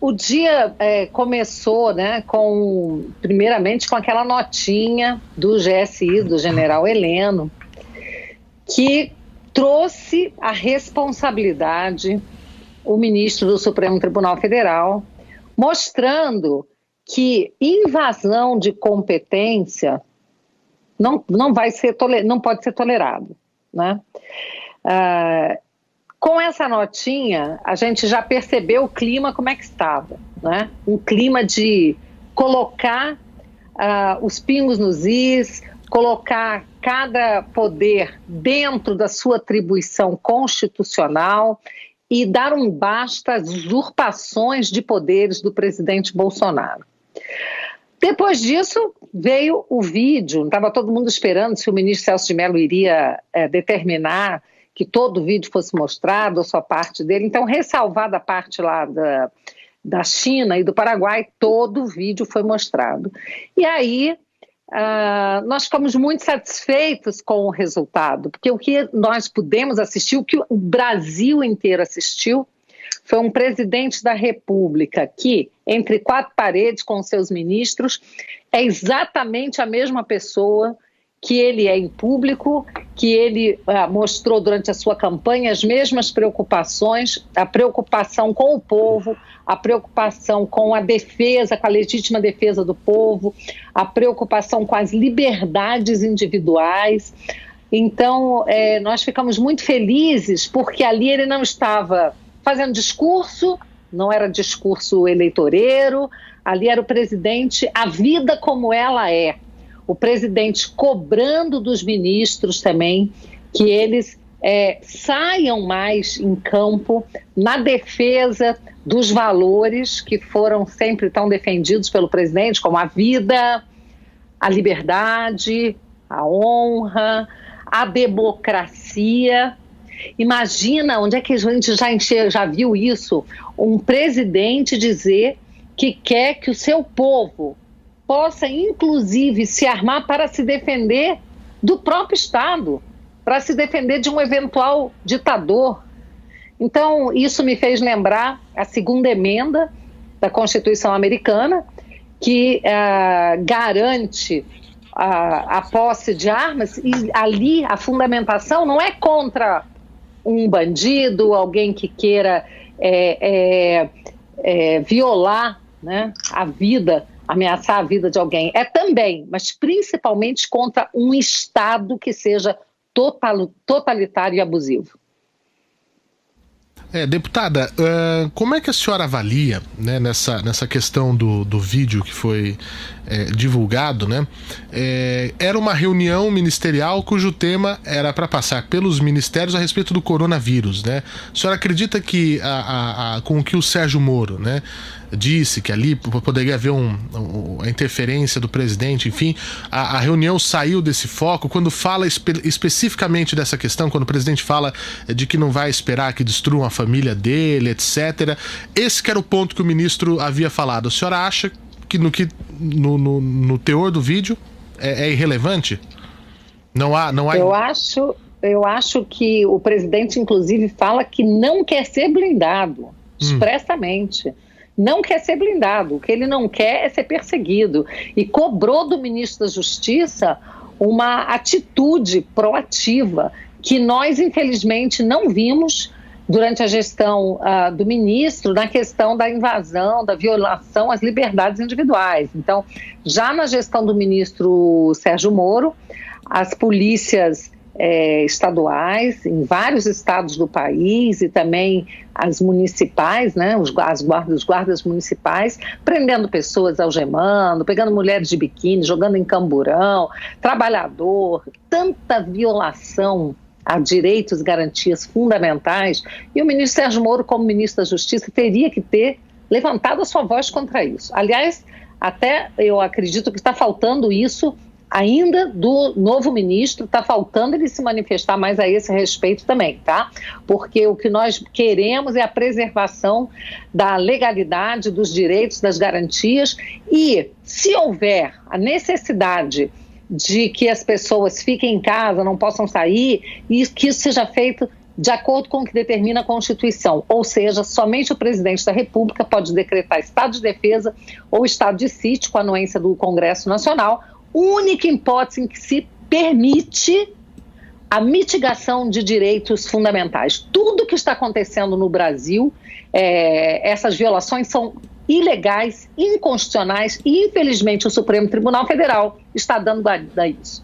o dia começou, né, primeiramente com aquela notinha do GSI, do general Heleno, que trouxe a responsabilidade o ministro do Supremo Tribunal Federal, mostrando que invasão de competência não pode ser tolerado, né? Com essa notinha, a gente já percebeu o clima como é que estava, né? Um clima de colocar os pingos nos is, colocar cada poder dentro da sua atribuição constitucional e dar um basta às usurpações de poderes do presidente Bolsonaro. Depois disso, veio o vídeo, estava todo mundo esperando se o ministro Celso de Mello iria determinar que todo o vídeo fosse mostrado, ou só parte dele. Então, ressalvada a parte lá da China e do Paraguai, todo o vídeo foi mostrado. E aí, nós ficamos muito satisfeitos com o resultado, porque o que nós pudemos assistir, o que o Brasil inteiro assistiu, foi um presidente da República que, entre quatro paredes com seus ministros, é exatamente a mesma pessoa que ele é em público, que ele mostrou durante a sua campanha as mesmas preocupações, a preocupação com o povo, a preocupação com a defesa, com a legítima defesa do povo, a preocupação com as liberdades individuais. Então, nós ficamos muito felizes porque ali ele não estava fazendo discurso, não era discurso eleitoreiro, ali era o presidente, a vida como ela é. O presidente cobrando dos ministros também que eles saiam mais em campo na defesa dos valores que foram sempre tão defendidos pelo presidente, como a vida, a liberdade, a honra, a democracia. Imagina onde é que a gente já viu isso, um presidente dizer que quer que o seu povo possa, inclusive, se armar para se defender do próprio Estado, para se defender de um eventual ditador. Então, isso me fez lembrar a segunda emenda da Constituição Americana, que garante a posse de armas, e ali a fundamentação não é contra um bandido, alguém que queira violar, né, a vida, ameaçar a vida de alguém. É também, mas principalmente contra um Estado que seja totalitário e abusivo. Deputada, como é que a senhora avalia, né, nessa questão do vídeo que foi divulgado, né? Era uma reunião ministerial cujo tema era para passar pelos ministérios a respeito do coronavírus, né? A senhora acredita que com o que o Sérgio Moro, né, disse que ali poderia haver a interferência do presidente, enfim, a reunião saiu desse foco? Quando fala especificamente dessa questão, quando o presidente fala de que não vai esperar que destruam a família dele, etc., esse que era o ponto que o ministro havia falado. A senhora acha que no teor do vídeo é irrelevante? Não há... Eu acho que o presidente, inclusive, fala que não quer ser blindado, expressamente. Não quer ser blindado, o que ele não quer é ser perseguido. E cobrou do ministro da Justiça uma atitude proativa que nós, infelizmente, não vimos durante a gestão do ministro na questão da invasão, da violação às liberdades individuais. Então, já na gestão do ministro Sérgio Moro, as polícias estaduais, em vários estados do país, e também as municipais, né, os guardas municipais, prendendo pessoas, algemando, pegando mulheres de biquíni, jogando em camburão, trabalhador, tanta violação a direitos e garantias fundamentais, e o ministro Sérgio Moro, como ministro da Justiça, teria que ter levantado a sua voz contra isso. Aliás, até eu acredito que está faltando isso ainda do novo ministro, está faltando ele se manifestar mais a esse respeito também, tá? Porque o que nós queremos é a preservação da legalidade, dos direitos, das garantias, e se houver a necessidade de que as pessoas fiquem em casa, não possam sair, e que isso seja feito de acordo com o que determina a Constituição, ou seja, somente o presidente da República pode decretar estado de defesa ou estado de sítio com a anuência do Congresso Nacional, única hipótese em que se permite a mitigação de direitos fundamentais. Tudo que está acontecendo no Brasil, essas violações são ilegais, inconstitucionais e, infelizmente, o Supremo Tribunal Federal está dando a isso.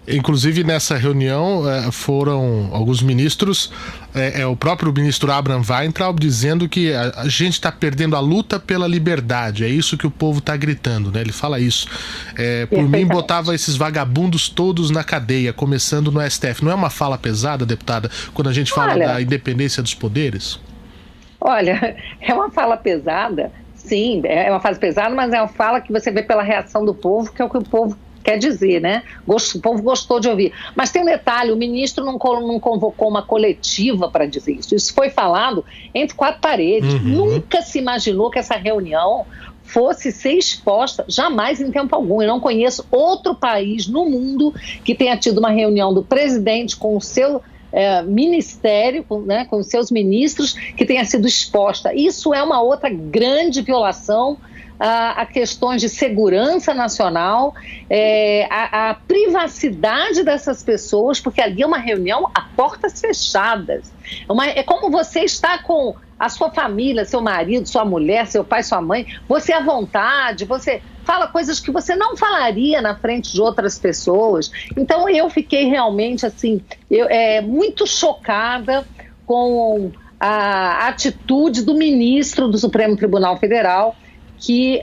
Inclusive, nessa reunião foram alguns ministros, o próprio ministro Abraham Weintraub dizendo que a gente está perdendo a luta pela liberdade, é isso que o povo está gritando, né? Ele fala isso. Por mim, botava esses vagabundos todos na cadeia, começando no STF. Não é uma fala pesada, deputada, quando a gente fala da independência dos poderes? Olha, é uma fala pesada, sim, é uma fala pesada, mas é uma fala que você vê pela reação do povo, que é o que o povo quer dizer, né? O povo gostou de ouvir. Mas tem um detalhe, o ministro não convocou uma coletiva para dizer isso. Isso foi falado entre quatro paredes. Nunca se imaginou que essa reunião fosse ser exposta, jamais em tempo algum. Eu não conheço outro país no mundo que tenha tido uma reunião do presidente com o seu ministério, com os seus ministros, que tenha sido exposta. Isso é uma outra grande violação a questões de segurança nacional, a privacidade dessas pessoas, porque ali é uma reunião a portas fechadas. É como você está com a sua família, seu marido, sua mulher, seu pai, sua mãe, você à vontade, você fala coisas que você não falaria na frente de outras pessoas. Então eu fiquei realmente assim, muito chocada com a atitude do ministro do Supremo Tribunal Federal, que,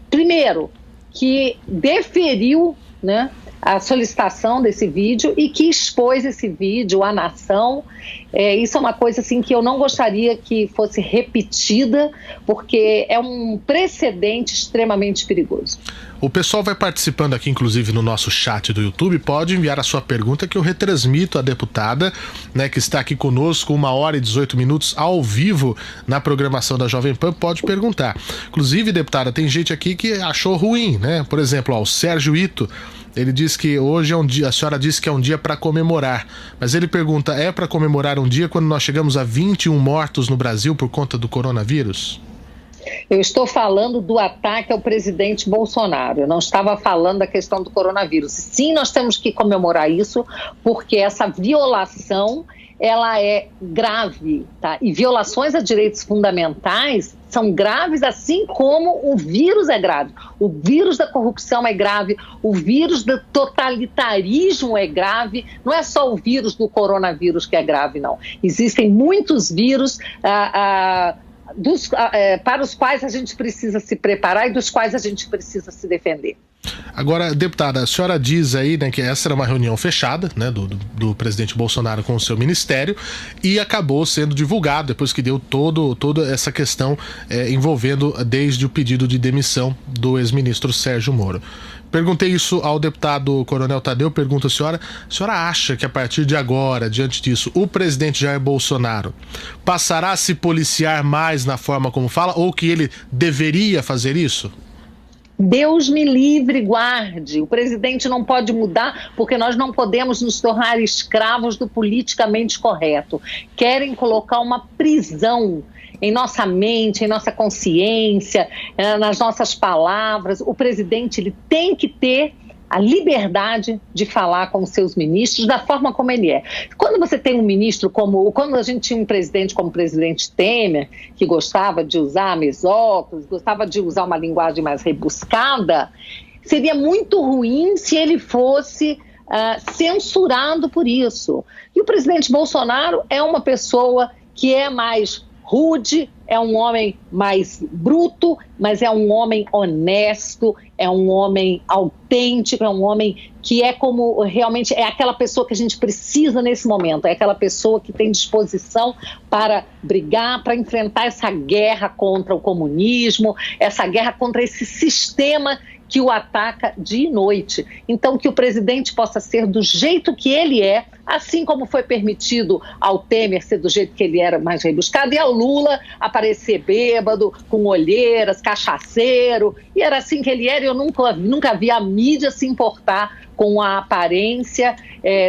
primeiro, que deferiu, né, a solicitação desse vídeo e que expôs esse vídeo à nação. Isso é uma coisa assim, que eu não gostaria que fosse repetida, porque é um precedente extremamente perigoso. O pessoal vai participando aqui, inclusive, no nosso chat do YouTube. Pode enviar a sua pergunta que eu retransmito à deputada, né, que está aqui conosco 1h18 ao vivo na programação da Jovem Pan. Pode perguntar. Inclusive, deputada, tem gente aqui que achou ruim, né? Por exemplo, o Sérgio Ito, ele diz que hoje é um dia, a senhora disse que é um dia para comemorar, mas ele pergunta, é para comemorar um dia quando nós chegamos a 21 mortos no Brasil por conta do coronavírus? Eu estou falando do ataque ao presidente Bolsonaro, eu não estava falando da questão do coronavírus. Sim, nós temos que comemorar isso, porque essa violação, ela é grave, tá? E violações a direitos fundamentais são graves, assim como o vírus é grave. O vírus da corrupção é grave, o vírus do totalitarismo é grave. Não é só o vírus do coronavírus que é grave, não. Existem muitos vírus para os quais a gente precisa se preparar e dos quais a gente precisa se defender. Agora, deputada, a senhora diz aí, né, que essa era uma reunião fechada, né, do presidente Bolsonaro com o seu ministério, e acabou sendo divulgado depois que deu toda essa questão envolvendo desde o pedido de demissão do ex-ministro Sérgio Moro. Perguntei isso ao deputado Coronel Tadeu, pergunto a senhora acha que a partir de agora, diante disso, o presidente Jair Bolsonaro passará a se policiar mais na forma como fala, ou que ele deveria fazer isso? Deus me livre e guarde. O presidente não pode mudar, porque nós não podemos nos tornar escravos do politicamente correto. Querem colocar uma prisão em nossa mente, em nossa consciência, nas nossas palavras. O presidente, ele tem que ter a liberdade de falar com os seus ministros da forma como ele é. Quando você tem um ministro quando a gente tinha um presidente como o presidente Temer, que gostava de usar mesóclises, gostava de usar uma linguagem mais rebuscada, seria muito ruim se ele fosse censurado por isso. E o presidente Bolsonaro é uma pessoa que é mais rude, é um homem mais bruto, mas é um homem honesto, é um homem autêntico, é um homem que é como realmente é aquela pessoa que a gente precisa nesse momento, é aquela pessoa que tem disposição para brigar, para enfrentar essa guerra contra o comunismo, essa guerra contra esse sistema que o ataca dia e noite. Então, que o presidente possa ser do jeito que ele é, assim como foi permitido ao Temer ser do jeito que ele era, mais rebuscado, e ao Lula aparecer bêbado, com olheiras, cachaceiro, e era assim que ele era. Eu nunca vi a mídia se importar com a aparência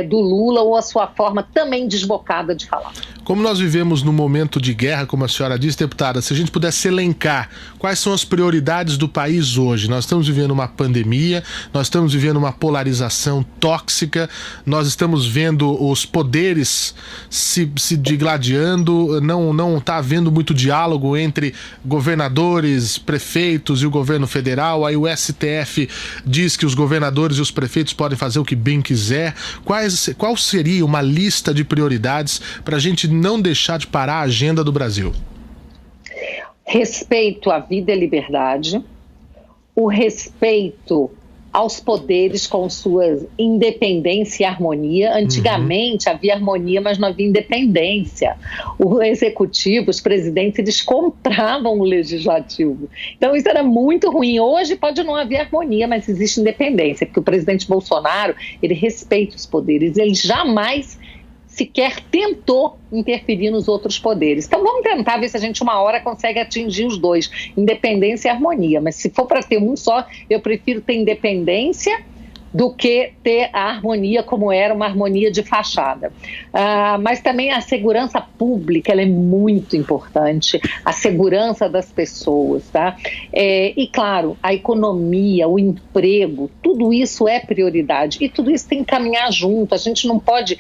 do Lula ou a sua forma também desbocada de falar. Como nós vivemos num momento de guerra, como a senhora disse, deputada, se a gente pudesse elencar quais são as prioridades do país hoje. Nós estamos vivendo uma pandemia, nós estamos vivendo uma polarização tóxica, nós estamos vendo os poderes se digladiando, não está havendo muito diálogo entre governadores, prefeitos e o governo federal. Aí o STF diz que os governadores e os prefeitos podem fazer o que bem quiser. Qual seria uma lista de prioridades para a gente não deixar de parar a agenda do Brasil? Respeito à vida e liberdade, o respeito aos poderes com sua independência e harmonia. Antigamente havia harmonia, mas não havia independência. O executivo, os presidentes, eles compravam o legislativo. Então isso era muito ruim. Hoje pode não haver harmonia, mas existe independência, porque o presidente Bolsonaro, ele respeita os poderes, ele jamais sequer tentou interferir nos outros poderes. Então vamos tentar ver se a gente uma hora consegue atingir os dois, independência e harmonia. Mas se for para ter um só, eu prefiro ter independência do que ter a harmonia como era uma harmonia de fachada. Mas também a segurança pública, ela é muito importante, a segurança das pessoas, tá? E claro, a economia, o emprego, tudo isso é prioridade e tudo isso tem que caminhar junto. A gente não pode,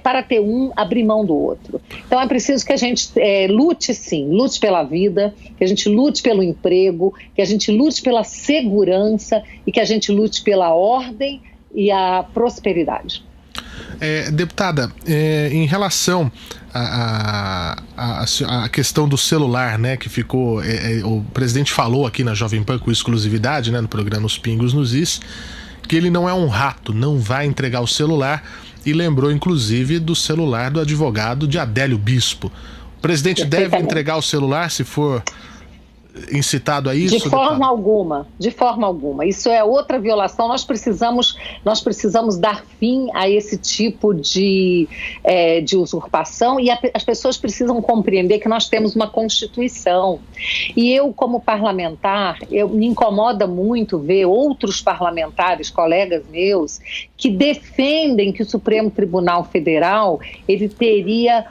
para ter um, abrir mão do outro. Então é preciso que a gente lute sim, lute pela vida, que a gente lute pelo emprego, que a gente lute pela segurança e que a gente lute pela ordem e a prosperidade. Deputada, em relação à questão do celular, né, que ficou, o presidente falou aqui na Jovem Pan com exclusividade, né, no programa Os Pingos nos Is, que ele não é um rato, não vai entregar o celular, e lembrou inclusive do celular do advogado de Adélio Bispo. O presidente deve entregar o celular se for incitado a isso? De forma alguma, de forma alguma. Isso é outra violação. Nós precisamos dar fim a esse tipo de usurpação, e as pessoas precisam compreender que nós temos uma Constituição. E eu, como parlamentar, me incomoda muito ver outros parlamentares, colegas meus, que defendem que o Supremo Tribunal Federal ele teria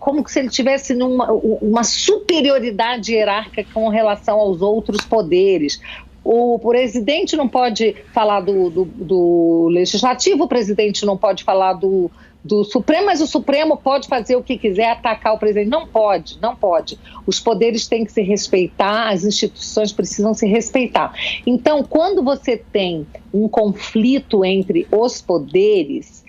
como se ele tivesse uma superioridade hierárquica com relação aos outros poderes. O presidente não pode falar do legislativo, o presidente não pode falar do Supremo, mas o Supremo pode fazer o que quiser, atacar o presidente. Não pode, não pode. Os poderes têm que se respeitar, as instituições precisam se respeitar. Então, quando você tem um conflito entre os poderes,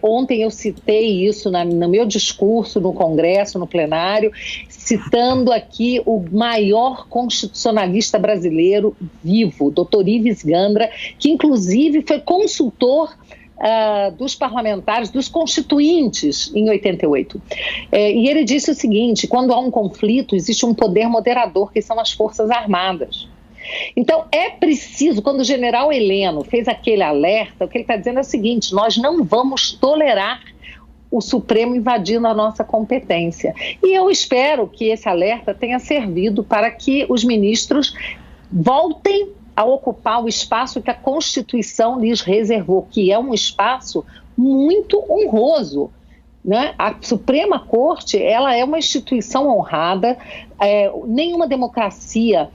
ontem eu citei isso no meu discurso no Congresso, no plenário, citando aqui o maior constitucionalista brasileiro vivo, Dr. Ives Gandra, que inclusive foi consultor dos parlamentares, dos constituintes em 88. E ele disse o seguinte: quando há um conflito, existe um poder moderador, que são as Forças Armadas. Então é preciso, quando o general Heleno fez aquele alerta, o que ele está dizendo é o seguinte: nós não vamos tolerar o Supremo invadindo a nossa competência. E eu espero que esse alerta tenha servido para que os ministros voltem a ocupar o espaço que a Constituição lhes reservou, que é um espaço muito honroso, né? A Suprema Corte, ela é uma instituição honrada. Nenhuma democracia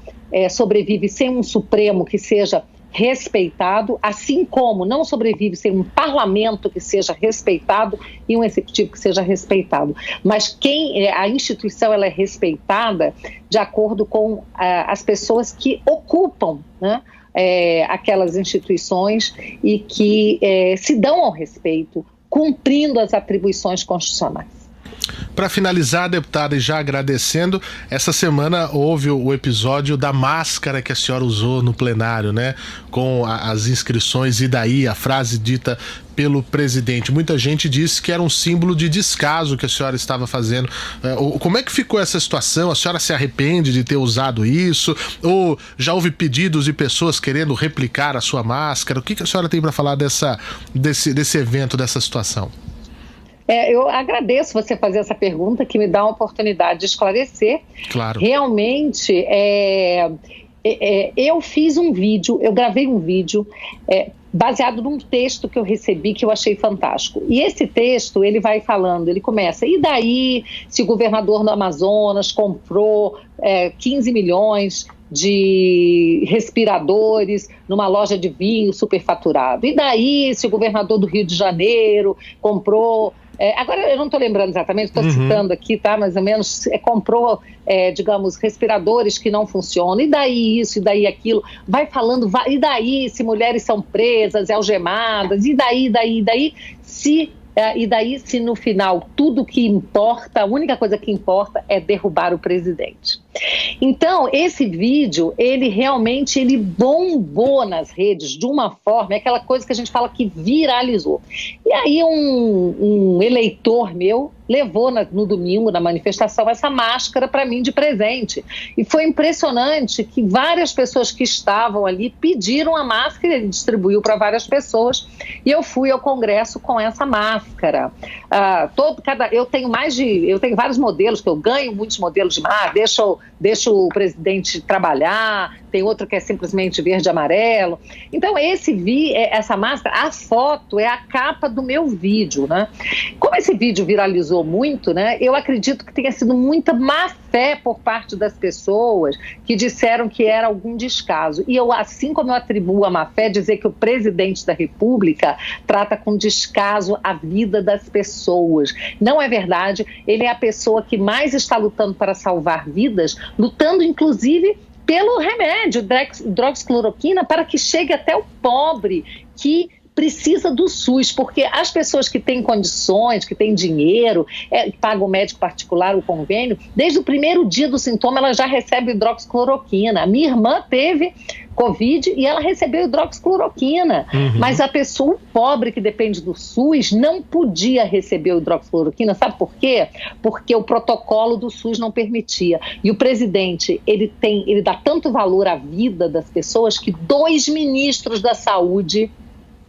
sobrevive sem um Supremo que seja respeitado, assim como não sobrevive sem um parlamento que seja respeitado e um executivo que seja respeitado. Mas a instituição ela é respeitada de acordo com as pessoas que ocupam, né, aquelas instituições e que se dão ao respeito, cumprindo as atribuições constitucionais. Para finalizar, deputada, e já agradecendo, essa semana houve o episódio da máscara que a senhora usou no plenário, né? Com as inscrições e daí a frase dita pelo presidente. Muita gente disse que era um símbolo de descaso que a senhora estava fazendo. Como é que ficou essa situação? A senhora se arrepende de ter usado isso? Ou já houve pedidos de pessoas querendo replicar a sua máscara? O que a senhora tem para falar desse evento, dessa situação? Eu agradeço você fazer essa pergunta, que me dá uma oportunidade de esclarecer. Claro. Realmente, eu fiz um vídeo, eu gravei um vídeo baseado num texto que eu recebi, que eu achei fantástico. E esse texto, ele vai falando, ele começa: e daí se o governador do Amazonas comprou 15 milhões de respiradores numa loja de vinho superfaturado? E daí se o governador do Rio de Janeiro comprou... agora eu não estou lembrando exatamente, estou citando aqui, tá? Mais ou menos, comprou, digamos, respiradores que não funcionam, e daí isso, e daí aquilo, vai falando, e daí se mulheres são presas e algemadas, e daí se no final tudo que importa, a única coisa que importa é derrubar o presidente. Então, esse vídeo, ele realmente bombou nas redes de uma forma, é aquela coisa que a gente fala que viralizou. E aí um eleitor meu levou no domingo, na manifestação, essa máscara para mim de presente. E foi impressionante que várias pessoas que estavam ali pediram a máscara, ele distribuiu para várias pessoas, e eu fui ao Congresso com essa máscara. Eu tenho vários modelos, que eu ganho muitos modelos de máscara, deixo o presidente trabalhar, tem outro que é simplesmente verde e amarelo. Então, essa máscara, a foto é a capa do meu vídeo, né? Como esse vídeo viralizou muito, né? Eu acredito que tenha sido muita má fé por parte das pessoas que disseram que era algum descaso. E eu, assim como eu atribuo a má fé, dizer que o presidente da República trata com descaso a vida das pessoas. Não é verdade. Ele é a pessoa que mais está lutando para salvar vidas, lutando inclusive pelo remédio, hidroxicloroquina, para que chegue até o pobre que precisa do SUS, porque as pessoas que têm condições, que têm dinheiro, pagam o médico particular, o convênio, desde o primeiro dia do sintoma ela já recebe hidroxicloroquina. A minha irmã teve Covid e ela recebeu hidroxicloroquina, mas a pessoa pobre que depende do SUS não podia receber hidroxicloroquina, sabe por quê? Porque o protocolo do SUS não permitia. E o presidente, ele dá tanto valor à vida das pessoas que 2 ministros da saúde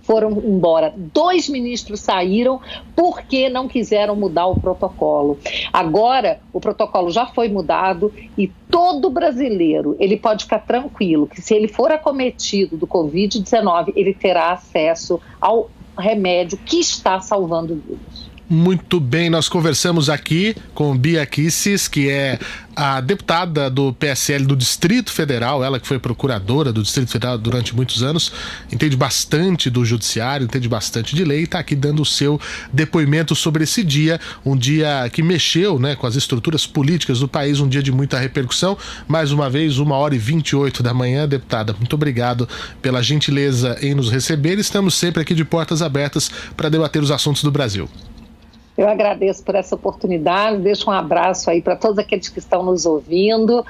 foram embora. 2 ministros saíram porque não quiseram mudar o protocolo. Agora, o protocolo já foi mudado e todo brasileiro, ele pode ficar tranquilo que se ele for acometido do Covid-19, ele terá acesso ao remédio que está salvando vidas. Muito bem, nós conversamos aqui com Bia Kicis, que é a deputada do PSL do Distrito Federal, ela que foi procuradora do Distrito Federal durante muitos anos, entende bastante do judiciário, entende bastante de lei, está aqui dando o seu depoimento sobre esse dia, um dia que mexeu, né, com as estruturas políticas do país, um dia de muita repercussão. Mais uma vez, 1h28 da manhã, deputada, muito obrigado pela gentileza em nos receber. Estamos sempre aqui de portas abertas para debater os assuntos do Brasil. Eu agradeço por essa oportunidade, deixo um abraço aí para todos aqueles que estão nos ouvindo,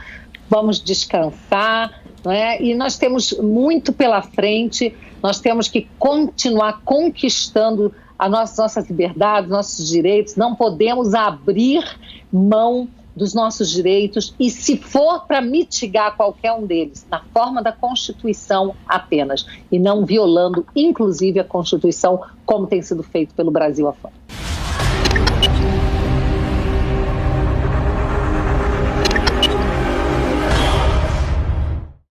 vamos descansar, não é? E nós temos muito pela frente, nós temos que continuar conquistando as nossas liberdades, nossos direitos, não podemos abrir mão dos nossos direitos e, se for para mitigar qualquer um deles, na forma da Constituição apenas, e não violando, inclusive, a Constituição, como tem sido feito pelo Brasil afora.